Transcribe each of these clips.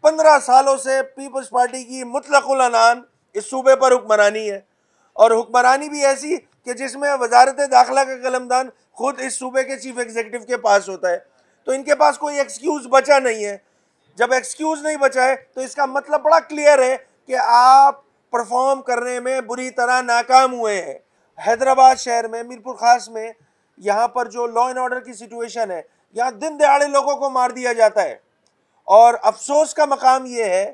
15 सालों से peoples party की मुतलकुल अनान इस सूबे पर हुक्मरानी है, और हुक्मरानी भी ऐसी कि जिसमें वजारत दाखिला का कलमदान खुद इस सूबे के चीफ एग्जीक्यूटिव के पास होता है। तो इनके पास कोई एक्सक्यूज़ बचा नहीं है। जब एक्सक्यूज़ नहीं बचा है तो इसका मतलब बड़ा क्लियर है कि आप परफॉर्म करने में बुरी तरह नाकाम हुए हैं। हैदराबाद शहर में, मीरपुर खास में, यहाँ पर जो लॉ एंड ऑर्डर की सिचुएशन है, यहाँ दिन दहाड़े लोगों को मार दिया जाता है। और अफसोस का मकाम ये है,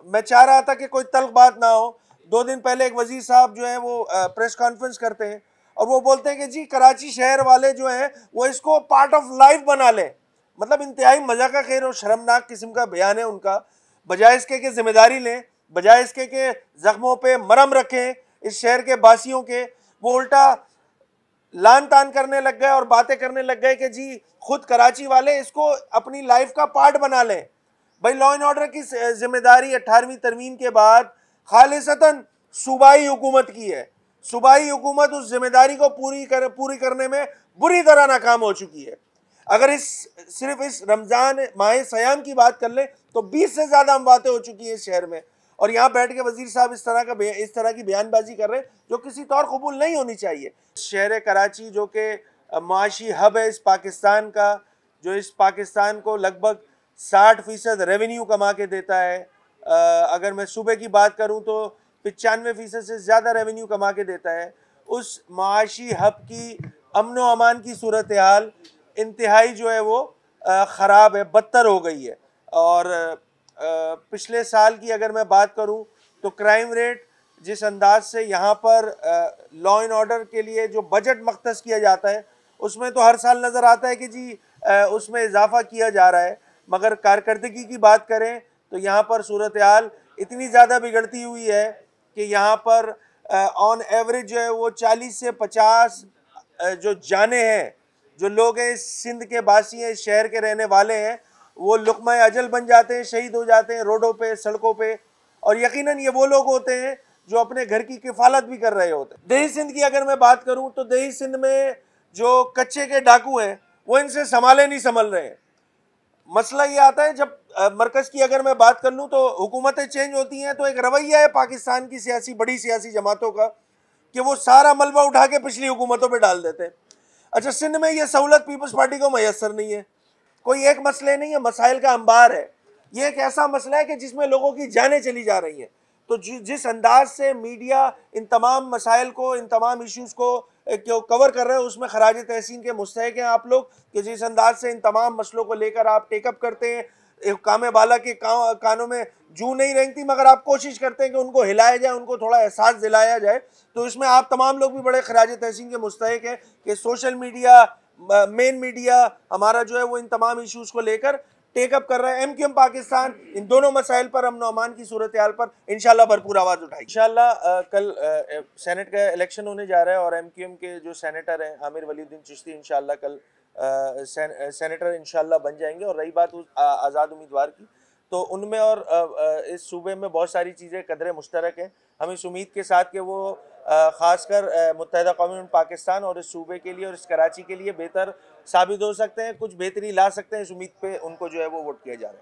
मैं चाह रहा था कि कोई तल्ख बात ना हो। 2 दिन पहले एक वजीर साहब जो है वो प्रेस कॉन्फ्रेंस करते हैं और वो बोलते हैं कि जी कराची शहर वाले जो हैं वो इसको पार्ट ऑफ लाइफ बना लें। मतलब इंतहाई मजा का खैर और शर्मनाक किस्म का बयान है उनका। बजाय इसके कि जिम्मेदारी लें, बजाय इसके कि जख्मों पे मरहम रखें इस शहर के बासियों के, वो उल्टा लान तान करने लग गए और बातें करने लग गए कि जी खुद कराची वाले इसको अपनी लाइफ का पार्ट बना लें। भाई लॉ एंड ऑर्डर की जिम्मेदारी 18वीं तरमीम के बाद खालिसतन सूबाई हुकूमत की है। सूबाई हुकूमत उस जिम्मेदारी को पूरी करने में बुरी तरह नाकाम हो चुकी है। अगर सिर्फ इस रमज़ान माह सयाम की बात कर लें तो 20 से ज़्यादा हम बातें हो चुकी हैं इस शहर में, और यहाँ बैठ के वजीर साहब इस तरह की बयानबाजी कर रहे हैं जो किसी तौर कबूल नहीं होनी चाहिए। शहर कराची जो कि माशी हब है इस पाकिस्तान का, जो इस पाकिस्तान को लगभग 60% रेवेन्यू कमा के देता है। अगर मैं सूबे की बात करूं तो 95% से ज़्यादा रेवेन्यू कमा के देता है। उस माशी हब की अमन व अमान की सूरत हाल इंतहाई जो है वो ख़राब है, बदतर हो गई है। और पिछले साल की अगर मैं बात करूं तो क्राइम रेट जिस अंदाज से यहाँ पर लॉ एंड ऑर्डर के लिए जो बजट मख्तस किया जाता है उसमें तो हर साल नज़र आता है कि जी उसमें इजाफा किया जा रहा है, मगर कारकर्दगी की बात करें तो यहाँ पर सूरत हाल इतनी ज़्यादा बिगड़ती हुई है कि यहाँ पर ऑन एवरेज जो है वो 40 से 50 जो जाने हैं, जो लोग हैं इस सिंध के बासी हैं, इस शहर के रहने वाले हैं, वो लुक़मा अजल बन जाते हैं, शहीद हो जाते हैं रोडों पे, सड़कों पे। और यकीनन ये वो लोग होते हैं जो अपने घर की किफ़ालत भी कर रहे होते हैं। दही सिंध की अगर मैं बात करूं तो दही सिंध में जो कच्चे के डाकू हैं वो इनसे संभाले नहीं संभल रहे हैं। मसला ये आता है जब मरकज़ की अगर मैं बात कर लूँ तो हुकूमतें चेंज होती हैं तो एक रवैया है पाकिस्तान की बड़ी सियासी जमातों का कि वो सारा मलबा उठा के पिछली हुकूमतों पर डाल देते हैं। अच्छा, सिंध में ये सहूलत पीपल्स पार्टी को मैसर नहीं है। कोई एक मसले नहीं है, मसाइल का अंबार है। ये एक ऐसा मसला है कि जिसमें लोगों की जानें चली जा रही हैं। तो जिस अंदाज से मीडिया इन तमाम मसाइल को, इन तमाम इश्यूज़ को कवर कर रहे हैं उसमें खराज तहसीन के मुस्तहिक हैं आप लोग कि जिस अंदाज से इन तमाम मसलों को लेकर आप टेकअप करते हैं। हुक्काम बाला के कानों में जूं नहीं रेंगती मगर आप कोशिश करते हैं कि उनको हिलाया जाए, उनको थोड़ा एहसास दिलाया जाए। तो इसमें आप तमाम लोग भी बड़े खराज तहसीन के मुस्तहिक हैं कि सोशल मीडिया, मेन मीडिया हमारा जो है वो इन तमाम इश्यूज़ को लेकर टेकअप कर रहा है। एमक्यूएम पाकिस्तान इन दोनों मसाइल पर, अमन अमान की सूरत हाल पर इंशाल्लाह भरपूर आवाज़ उठाएगी। इंशाल्लाह कल सेनेट का इलेक्शन होने जा रहा है और एमक्यूएम के जो सेनेटर हैं आमिर वलीउद्दीन चिश्ती इंशाल्लाह कल सेनेटर इंशाल्लाह बन जाएंगे। और रही बात आज़ाद उम्मीदवार की, तो उनमें और इस सूबे में बहुत सारी चीज़ें कदरे मुश्तरक हैं। हम इस उम्मीद के साथ कि वो ख़ासकर मुत्तहिदा कौम पाकिस्तान और इस सूबे के लिए और इस कराची के लिए बेहतर साबित हो सकते हैं, कुछ बेहतरी ला सकते हैं। इस उम्मीद पे उनको जो है वो वोट किया जा रहा है।